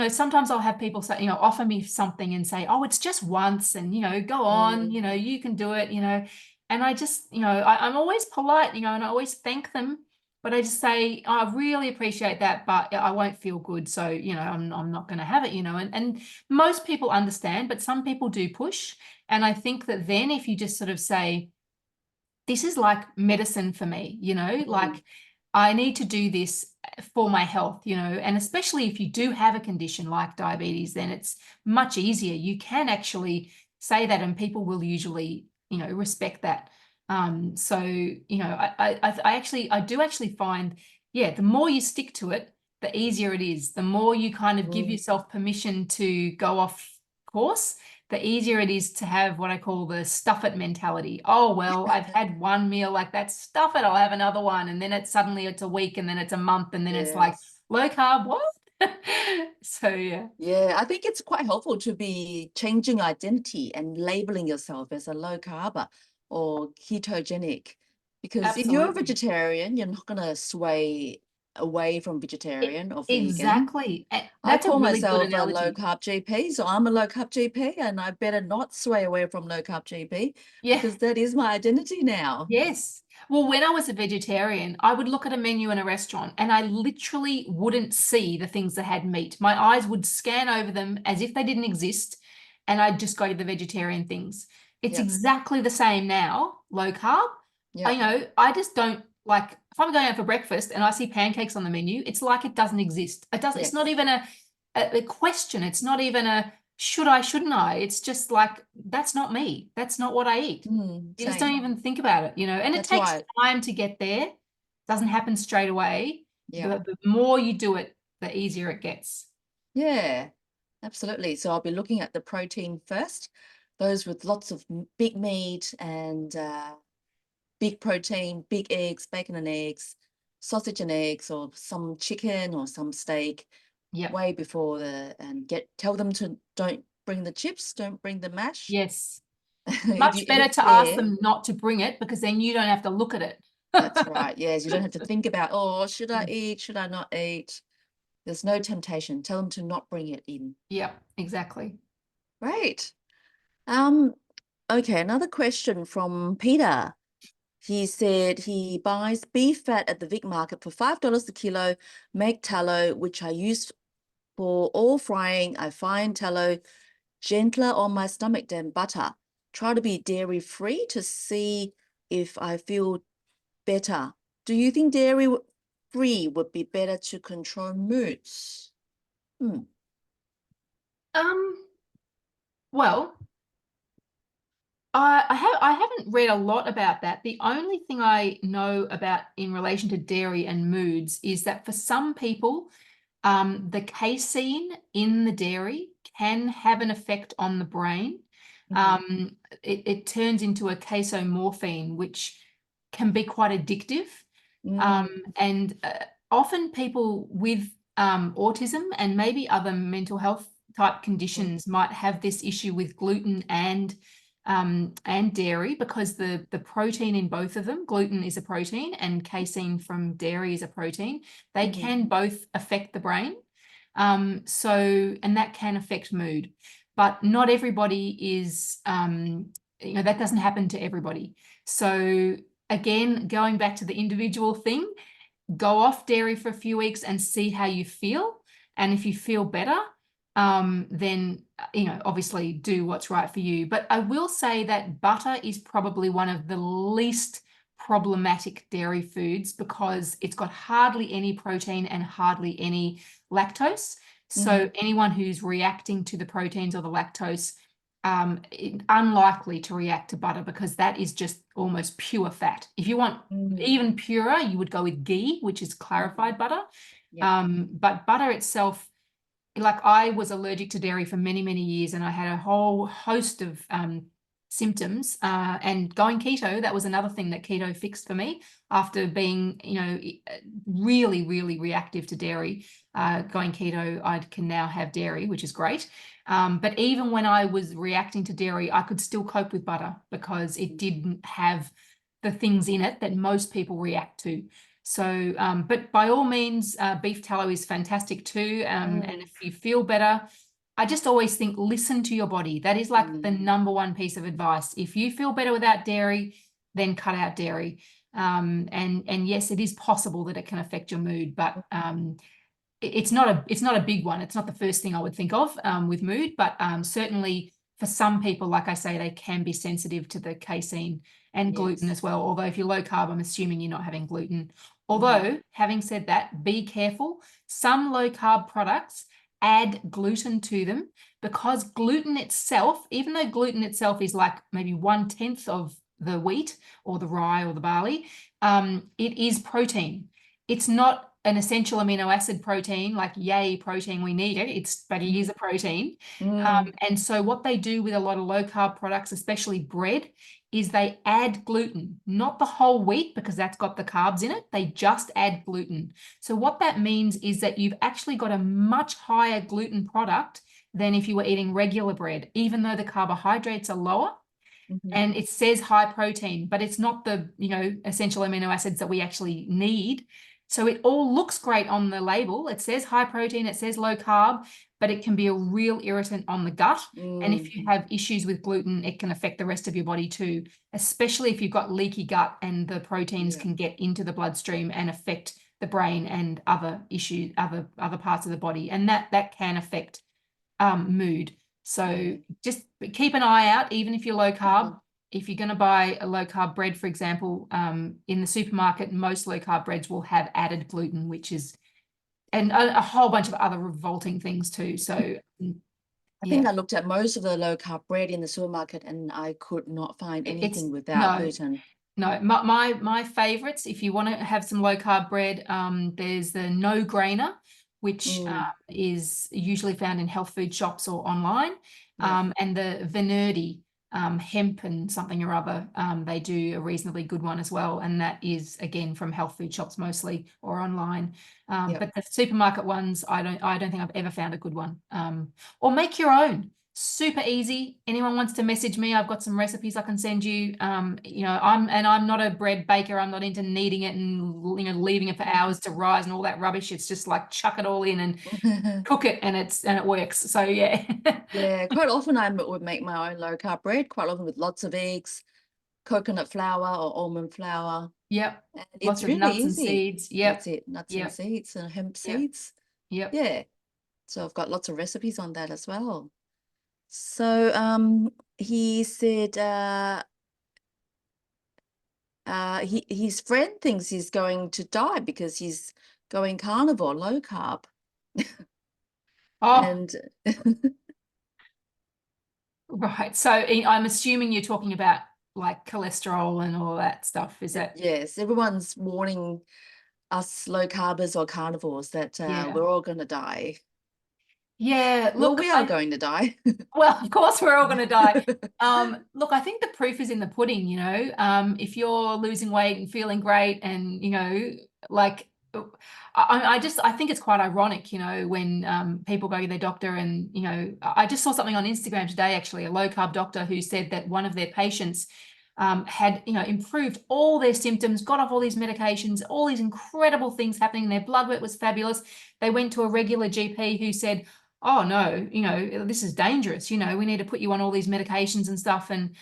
sometimes I'll have people say, offer me something and say, oh, it's just once, and go on, you can do it, and I just, I'm always polite, and I always thank them, but I just say, oh, I really appreciate that, but I won't feel good. So, I'm not going to have it, and most people understand, but some people do push. And I think that then if you just sort of say, this is like medicine for me, like I need to do this for my health, and especially if you do have a condition like diabetes, then it's much easier. You can actually say that and people will usually, respect that. So, I do actually find, the more you stick to it, the easier it is. The more you kind of give yourself permission to go off course, the easier it is to have what I call the stuff it mentality. Oh, well, I've had one meal like that, stuff it, I'll have another one. And then it's a week, and then it's a month, and then it's like low carb, what? So, yeah. Yeah, I think it's quite helpful to be changing identity and labeling yourself as a low carb or ketogenic, because if you're a Absolutely. vegetarian, you're not going to sway away from vegetarian or vegan. Exactly. I That's a call really good myself a low analogy. carb GP, so I'm a low carb GP, and I better not sway away from low carb GP Yeah. because that is my identity now. Yes. Well, when I was a vegetarian, I would look at a menu in a restaurant and I literally wouldn't see the things that had meat. My eyes would scan over them as if they didn't exist, and I'd just go to the vegetarian things. It's exactly the same now, low carb. I just don't like, if I'm going out for breakfast and I see pancakes on the menu, it's like it doesn't exist. It's not even a question. It's not even a should I, shouldn't I? It's just like, that's not me. That's not what I eat. You just don't even think about it, and it takes time to get there. It doesn't happen straight away. The more you do it, the easier it gets. Yeah, absolutely. So I'll be looking at the protein first, those with lots of big meat and big protein, big eggs, bacon and eggs, sausage and eggs, or some chicken or some steak. Way before tell them to don't bring the chips, don't bring the mash. Yes. Much better to ask them not to bring it, because then you don't have to look at it. That's right. Yes, you don't have to think about, oh, should I eat? Should I not eat? There's no temptation. Tell them to not bring it in. Yeah, exactly. Great. Okay, another question from Peter. He said he buys beef fat at the Vic Market for $5 a kilo, make tallow, which I use for all frying. I find tallow gentler on my stomach than butter. Try to be dairy free to see if I feel better. Do you think dairy free would be better to control moods? Well, I haven't read a lot about that. The only thing I know about in relation to dairy and moods is that for some people, the casein in the dairy can have an effect on the brain. It turns into a casomorphine, which can be quite addictive. And often people with autism and maybe other mental health type conditions might have this issue with gluten and dairy, because the protein in both of them, gluten is a protein and casein from dairy is a protein. They can both affect the brain. And that can affect mood, but not everybody is, that doesn't happen to everybody. So again, going back to the individual thing, go off dairy for a few weeks and see how you feel. And if you feel better, then, obviously do what's right for you. But I will say that butter is probably one of the least problematic dairy foods, because it's got hardly any protein and hardly any lactose. So anyone who's reacting to the proteins or the lactose, unlikely to react to butter, because that is just almost pure fat. If you want even purer, you would go with ghee, which is clarified butter. But butter itself, like, I was allergic to dairy for many, many years, and I had a whole host of symptoms, and going keto, that was another thing that keto fixed for me after being, really, really reactive to dairy. Going keto, I can now have dairy, which is great. But even when I was reacting to dairy, I could still cope with butter because it didn't have the things in it that most people react to. So, but by all means, beef tallow is fantastic too. And if you feel better, I just always think, listen to your body. That is like the number one piece of advice. If you feel better without dairy, then cut out dairy. And yes, it is possible that it can affect your mood, but it's not a big one. It's not the first thing I would think of with mood, but certainly for some people, like I say, they can be sensitive to the casein and gluten as well. Although if you're low carb, I'm assuming you're not having gluten. Although, having said that, be careful. Some low carb products add gluten to them, because gluten itself, even though gluten itself is like maybe 1/10 of the wheat or the rye or the barley, it is protein. It's not an essential amino acid protein, like yay protein, we need it. But it is a protein. And so what they do with a lot of low carb products, especially bread, is they add gluten, not the whole wheat, because that's got the carbs in it. They just add gluten. So what that means is that you've actually got a much higher gluten product than if you were eating regular bread, even though the carbohydrates are lower. And it says high protein, but it's not the, essential amino acids that we actually need. So it all looks great on the label. It says high protein, it says low carb, but it can be a real irritant on the gut. And if you have issues with gluten, it can affect the rest of your body too, especially if you've got leaky gut and the proteins can get into the bloodstream and affect the brain and other issues, other parts of the body. And that can affect mood. So just keep an eye out, even if you're low carb. If you're going to buy a low carb bread, for example, in the supermarket, most low carb breads will have added gluten, which is, and a whole bunch of other revolting things too. So I think I looked at most of the low carb bread in the supermarket and I could not find anything without gluten. No, my favorites, if you want to have some low carb bread, there's the No Grainer, which is usually found in health food shops or online, and the Venerdi, hemp and something or other. They do a reasonably good one as well, and that is again from health food shops mostly or online. But the supermarket ones, I don't think I've ever found a good one. Or make your own. Super easy. Anyone wants to message me, I've got some recipes I can send you. I'm not a bread baker. I'm not into kneading it and leaving it for hours to rise and all that rubbish. It's just like chuck it all in and cook it, and it works. So yeah. Yeah, quite often I would make my own low carb bread, quite often with lots of eggs, coconut flour or almond flour. Yep. And Lots it's of really nuts easy. and seeds. Yep. That's it, nuts and seeds and hemp Yep. seeds. Yep. Yeah. So I've got lots of recipes on that as well. So he said his friend thinks he's going to die because he's going carnivore, low carb. Oh, And right. So I'm assuming you're talking about like cholesterol and all that stuff. Is that? yes, everyone's warning us low carbers or carnivores that we're all going to die. Yeah, Well, look, we are going to die. well, of course we're all going to die. Look, I think the proof is in the pudding, you know. If you're losing weight and feeling great and, you know, like I think it's quite ironic, you know, when people go to their doctor and, you know, I just saw something on Instagram today, actually, a low carb doctor who said that one of their patients had, you know, improved all their symptoms, got off all these medications, all these incredible things happening. Their blood work was fabulous. They went to a regular GP who said, oh no, you know, this is dangerous. You know, we need to put you on all these medications and stuff. And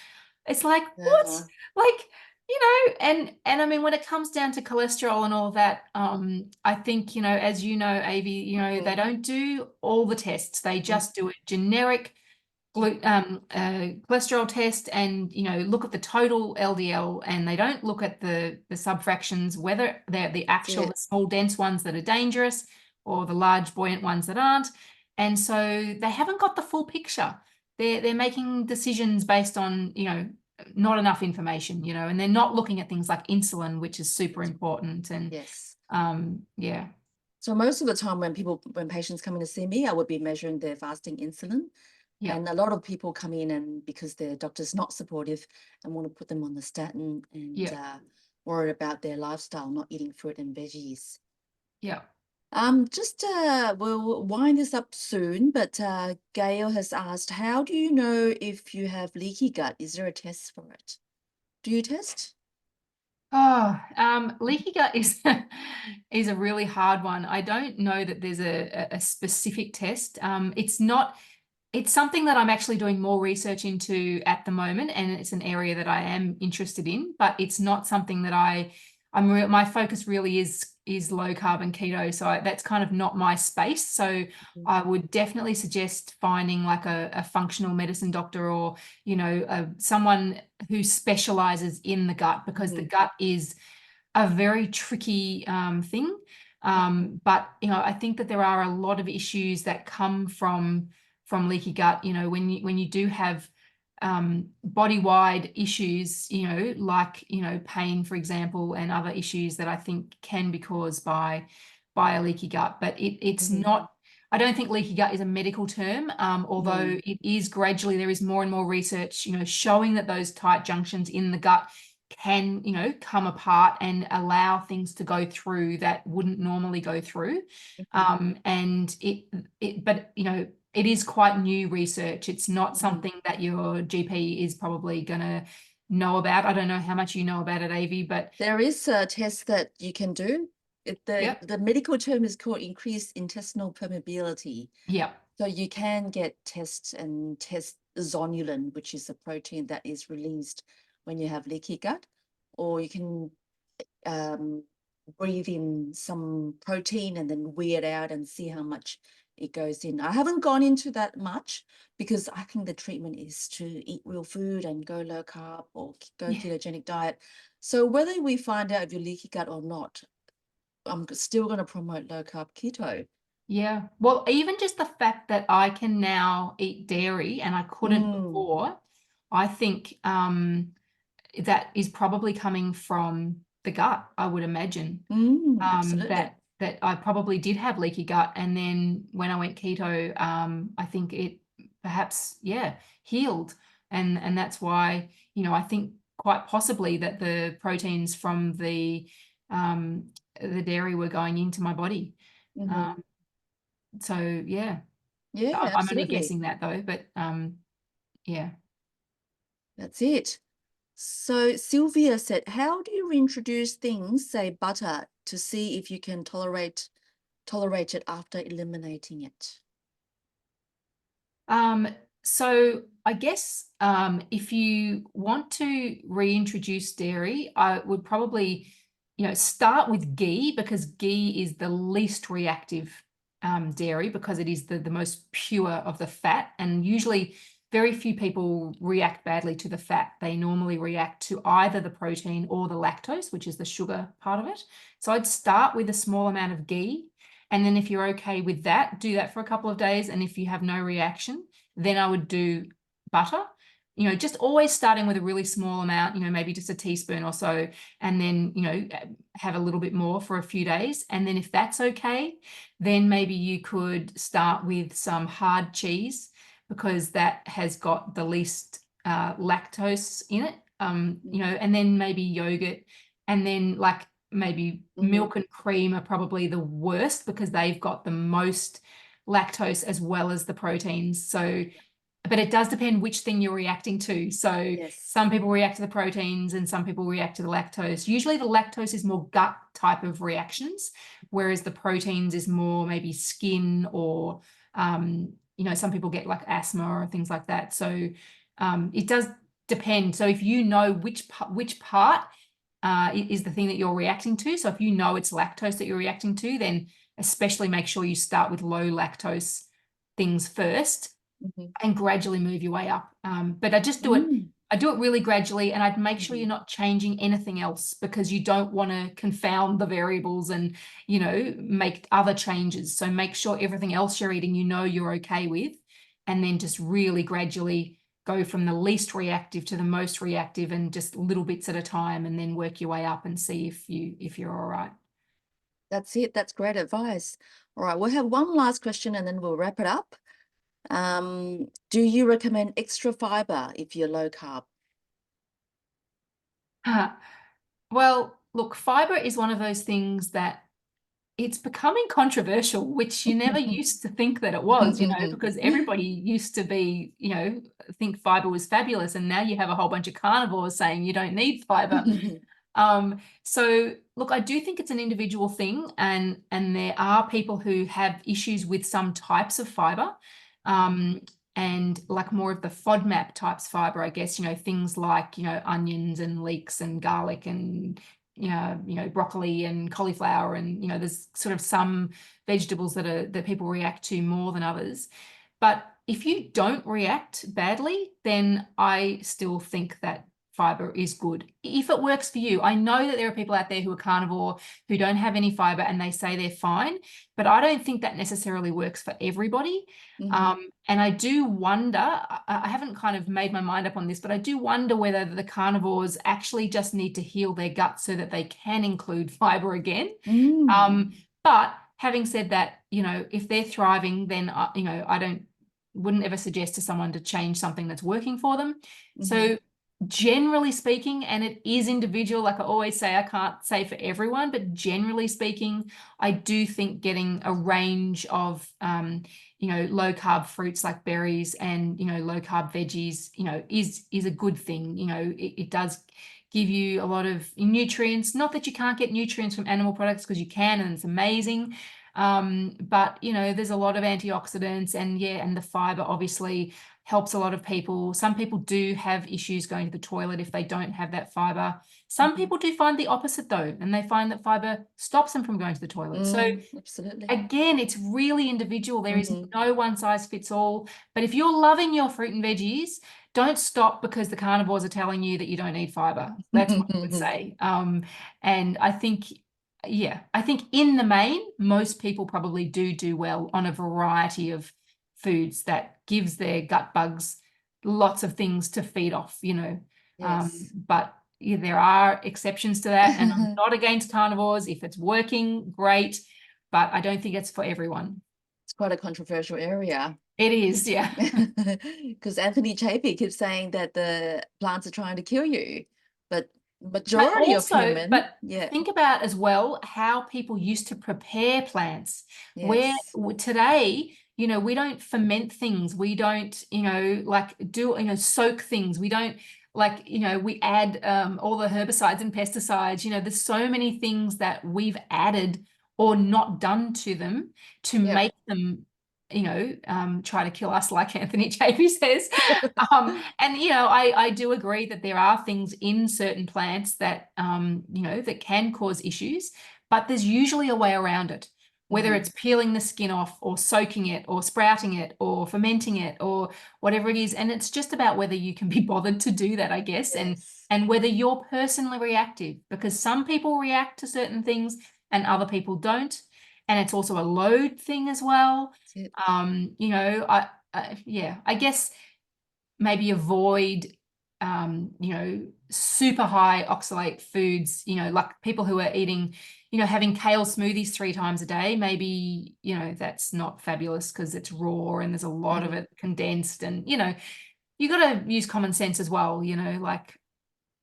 it's like, what? Yeah. Like, you know, and I mean, when it comes down to cholesterol and all that, I think, you know, as you know, Avi, you know, they don't do all the tests. They just do a generic cholesterol test and, you know, look at the total LDL, and they don't look at the subfractions, whether they're the actual the small dense ones that are dangerous or the large buoyant ones that aren't. And so they haven't got the full picture. They're making decisions based on, you know, not enough information, you know, and they're not looking at things like insulin, which is super important. And Yes. yeah. So most of the time when patients come in to see me, I would be measuring their fasting insulin. Yeah. And a lot of people come in and because their doctor's not supportive and want to put them on the statin and Yeah. worry about their lifestyle, not eating fruit and veggies. Yeah. Just we'll wind this up soon, but Gail has asked, how do you know if you have leaky gut? Is there a test for it? Do you test? Oh, leaky gut is is a really hard one. I don't know that there's a specific test. It's something that I'm actually doing more research into at the moment, and it's an area that I am interested in, but it's not something that my focus really is low carb and keto. So that's kind of not my space. So I would definitely suggest finding like a functional medicine doctor, or, you know, someone who specializes in the gut, because the gut is a very tricky thing. But, you know, I think that there are a lot of issues that come from leaky gut, you know, when you do have body-wide issues, you know, like, you know, pain, for example, and other issues that I think can be caused by a leaky gut. But it's not, I don't think leaky gut is a medical term, although it is gradually, there is more and more research, you know, showing that those tight junctions in the gut can, you know, come apart and allow things to go through that wouldn't normally go through. And but, you know, it is quite new research. It's not something that your GP is probably going to know about. I don't know how much you know about it, Avi, but there is a test that you can do. The medical term is called increased intestinal permeability. Yeah. So you can get test zonulin, which is a protein that is released when you have leaky gut, or you can breathe in some protein and then weigh it out and see how much it goes in. I haven't gone into that much because I think the treatment is to eat real food and go low carb or go ketogenic diet. So whether we find out if you're leaky gut or not, I'm still going to promote low carb keto. Yeah. Well, even just the fact that I can now eat dairy and I couldn't before, I think that is probably coming from the gut, I would imagine. Absolutely. That I probably did have leaky gut, and then when I went keto, I think it perhaps, yeah, healed. And that's why, you know, I think quite possibly that the proteins from the dairy were going into my body. So yeah. Yeah, I'm only absolutely. guessing that though, but yeah. That's it. So Sylvia said, how do you reintroduce things, say butter, to see if you can tolerate it after eliminating it? So I guess if you want to reintroduce dairy, I would probably, you know, start with ghee, because ghee is the least reactive dairy, because it is the most pure of the fat, and usually very few people react badly to the fat. They normally react to either the protein or the lactose, which is the sugar part of it. So I'd start with a small amount of ghee. And then if you're okay with that, do that for a couple of days. And if you have no reaction, then I would do butter. just always starting with a really small amount, maybe just a teaspoon or so, and then, have a little bit more for a few days. And then if that's okay, then maybe you could start with some hard cheese, because that has got the least lactose in it, and then maybe yogurt, and then like maybe milk and cream are probably the worst because they've got the most lactose as well as the proteins. So, but it does depend which thing you're reacting to. So some people react to the proteins and some people react to the lactose. Usually the lactose is more gut type of reactions, whereas the proteins is more maybe skin or, some people get like asthma or things like that. So it does depend. So if you know which part is the thing that you're reacting to. So if you know it's lactose that you're reacting to, then especially make sure you start with low lactose things first and gradually move your way up. But I just do it. I do it really gradually, and I'd make sure you're not changing anything else, because you don't want to confound the variables and, make other changes. So make sure everything else you're eating, you're okay with, and then just really gradually go from the least reactive to the most reactive, and just little bits at a time, and then work your way up and see if you're all right. That's it. That's great advice. All right, we'll have one last question and then we'll wrap it up. Do you recommend extra fiber if you're low carb? Well, look, fiber is one of those things that it's becoming controversial, which you never used to think that it was, because everybody used to be, think fiber was fabulous. And now you have a whole bunch of carnivores saying you don't need fiber. So look, I do think it's an individual thing, and there are people who have issues with some types of fiber, and like more of the FODMAP types fiber, I guess, things like, onions and leeks and garlic and, broccoli and cauliflower, and, there's sort of some vegetables that people react to more than others. But if you don't react badly, then I still think that fiber is good if it works for you. I know that there are people out there who are carnivore who don't have any fiber and they say they're fine, but I don't think that necessarily works for everybody. And I do wonder, I haven't kind of made my mind up on this, but I do wonder whether the carnivores actually just need to heal their gut so that they can include fiber again. But having said that, if they're thriving, then I wouldn't ever suggest to someone to change something that's working for them. So generally speaking, and it is individual, like I always say, I can't say for everyone, but generally speaking, I do think getting a range of, low carb fruits like berries and, low carb veggies, is a good thing. It does give you a lot of nutrients. Not that you can't get nutrients from animal products, because you can, and it's amazing. But there's a lot of antioxidants, and the fiber obviously helps a lot of people. Some people do have issues going to the toilet if they don't have that fiber. Some people do find the opposite though, and they find that fiber stops them from going to the toilet. So absolutely. Again, it's really individual. There is no one size fits all. But if you're loving your fruit and veggies, don't stop because the carnivores are telling you that you don't need fiber. That's what I would say. And I think in the main, most people probably do well on a variety of foods that gives their gut bugs lots of things to feed off, but there are exceptions to that, and I'm not against carnivores. If it's working, great, but I don't think it's for everyone. It's quite a controversial area. It is, yeah. Because Anthony Chapey keeps saying that the plants are trying to kill you, but majority of humans. But think about as well how people used to prepare plants. Where today, we don't ferment things. We don't, soak things. We don't, we add all the herbicides and pesticides. There's so many things that we've added or not done to them to make them, try to kill us, like Anthony Chapey says. And, I do agree that there are things in certain plants that, that can cause issues, but there's usually a way around it. Whether it's peeling the skin off or soaking it or sprouting it or fermenting it or whatever it is. And it's just about whether you can be bothered to do that, I guess, and whether you're personally reactive, because some people react to certain things and other people don't. And it's also a load thing as well. I guess maybe avoid, you know, super high oxalate foods, you know, like people who are eating, you know, having kale smoothies 3 times a day, maybe, you know, that's not fabulous because it's raw and there's a lot of it condensed, and, you know, you got to use common sense as well, you know, like,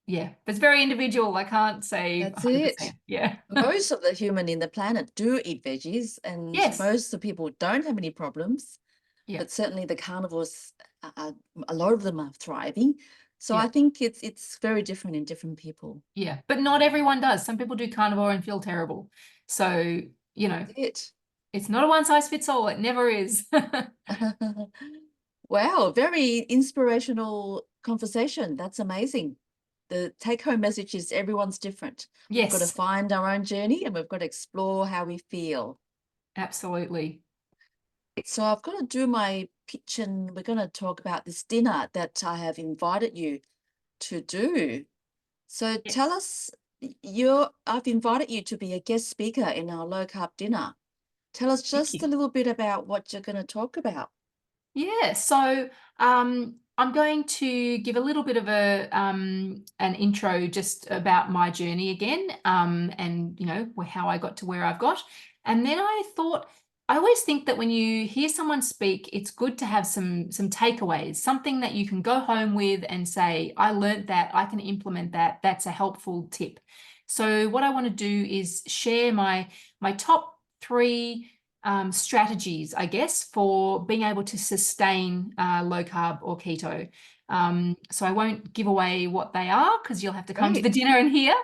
yeah, but it's very individual. I can't say That's 100%. it. Yeah. Most of the human in the planet do eat veggies, and Yes. most of the people don't have any problems. Yeah. But certainly the carnivores, a lot of them are thriving. So Yeah. I think it's very different in different people. Yeah. But not everyone does. Some people do carnivore and feel terrible. So, you know, That's it's not a one size fits all. It never is. it. Wow, very inspirational conversation. That's amazing. The take-home message is everyone's different. We've got to Yes, find our own journey and we've got to explore how we feel. absolutely. So I've got to do my pitch and we're going to talk about this dinner that I have invited you to do. So Yes. tell us, I've invited you to be a guest speaker in our low carb dinner. Tell us Thank just you. a little bit about what you're going to talk about. Yeah, so I'm going to give a little bit of an intro just about my journey again, and you know how I got to where I've got. And then I thought, I always think that when you hear someone speak, it's good to have some takeaways, something that you can go home with and say, I learned that, I can implement that. That's a helpful tip. So what I want to do is share my top 3 strategies, I guess, for being able to sustain low carb or keto. So I won't give away what they are because you'll have to come to the Great. dinner and hear.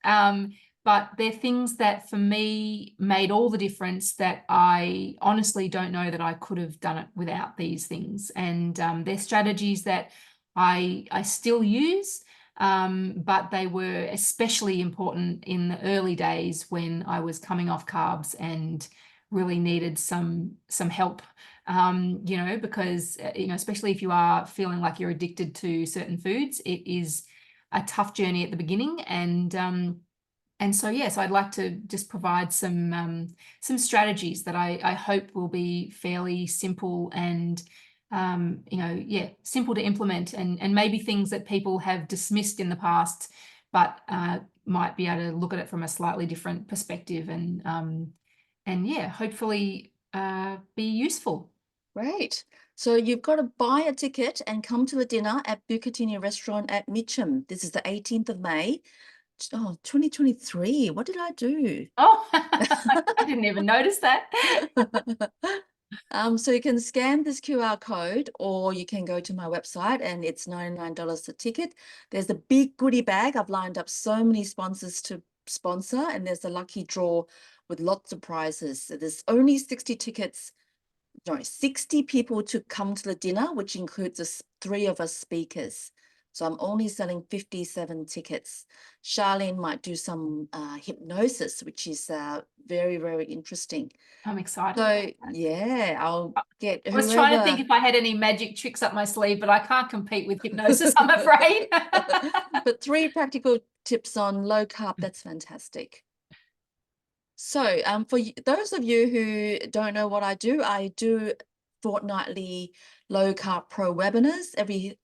Um, but they're things that for me made all the difference, that I honestly don't know that I could have done it without these things. And they're strategies that I still use. But they were especially important in the early days when I was coming off carbs and really needed some help, you know, because you know, especially if you are feeling like you're addicted to certain foods, it is a tough journey at the beginning. And so yes, I'd like to just provide some strategies that I hope will be fairly simple and you know, yeah, simple to implement, and maybe things that people have dismissed in the past, but might be able to look at it from a slightly different perspective, and yeah, hopefully be useful. Great. So you've got to buy a ticket and come to the dinner at Bucatini Restaurant at Mitcham. This is the 18th of May. Oh, 2023. What did I do? Oh, I didn't even notice that. So you can scan this QR code or you can go to my website and it's $99 a ticket. There's a big goodie bag. I've lined up so many sponsors to sponsor, and there's a lucky draw with lots of prizes. So there's only 60 tickets, no, 60 people to come to the dinner, which includes us 3 of us speakers. So I'm only selling 57 tickets. Charlene might do some hypnosis, which is very, very interesting. I'm excited about So that. yeah, I'll get I was trying to think whoever. if I had any magic tricks up my sleeve, but I can't compete with hypnosis, I'm afraid. But 3 practical tips on low carb, that's fantastic. So for those of you who don't know what I do fortnightly low carb pro webinars every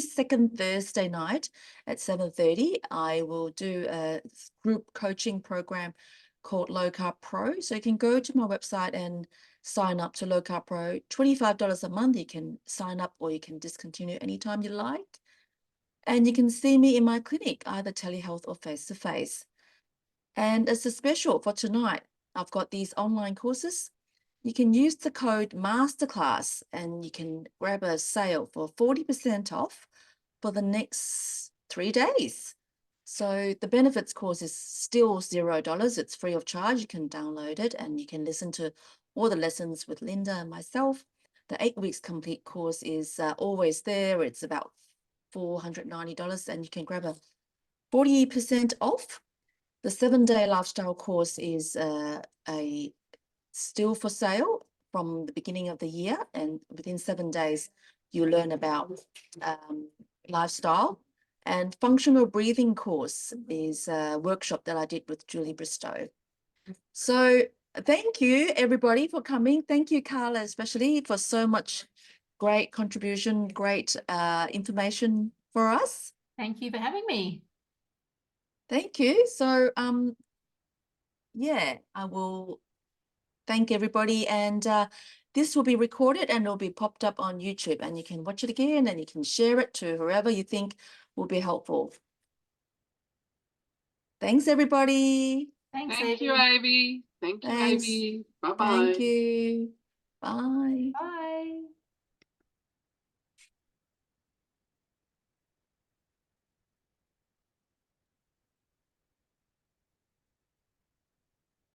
second Thursday night at 7:30. I will do a group coaching program called Low Carb Pro. So you can go to my website and sign up to Low Carb Pro. $25 a month. You can sign up or you can discontinue anytime you like. And you can see me in my clinic, either telehealth or face-to-face. And as a special for tonight, I've got these online courses. You can use the code Masterclass and you can grab a sale for 40% off for the next 3 days. So the benefits course is still $0. It's free of charge. You can download it and you can listen to all the lessons with Linda and myself. The 8 weeks complete course is always there. It's about $490 and you can grab a 40% off. The 7-day lifestyle course is still for sale from the beginning of the year, and within 7 days you learn about lifestyle. And functional breathing course is a workshop that I did with Julie Bristow. So thank you everybody for coming. Thank you, Carla, especially for so much great contribution, great information for us. Thank you for having me. Thank you. So, yeah, I will thank everybody, and this will be recorded and it'll be popped up on YouTube, and you can watch it again and you can share it to whoever you think will be helpful. Thanks, everybody. Thanks, Thank you, Ivy. Ivy. Thank you, Thanks. Ivy. Bye-bye. Thank you. Bye. Bye.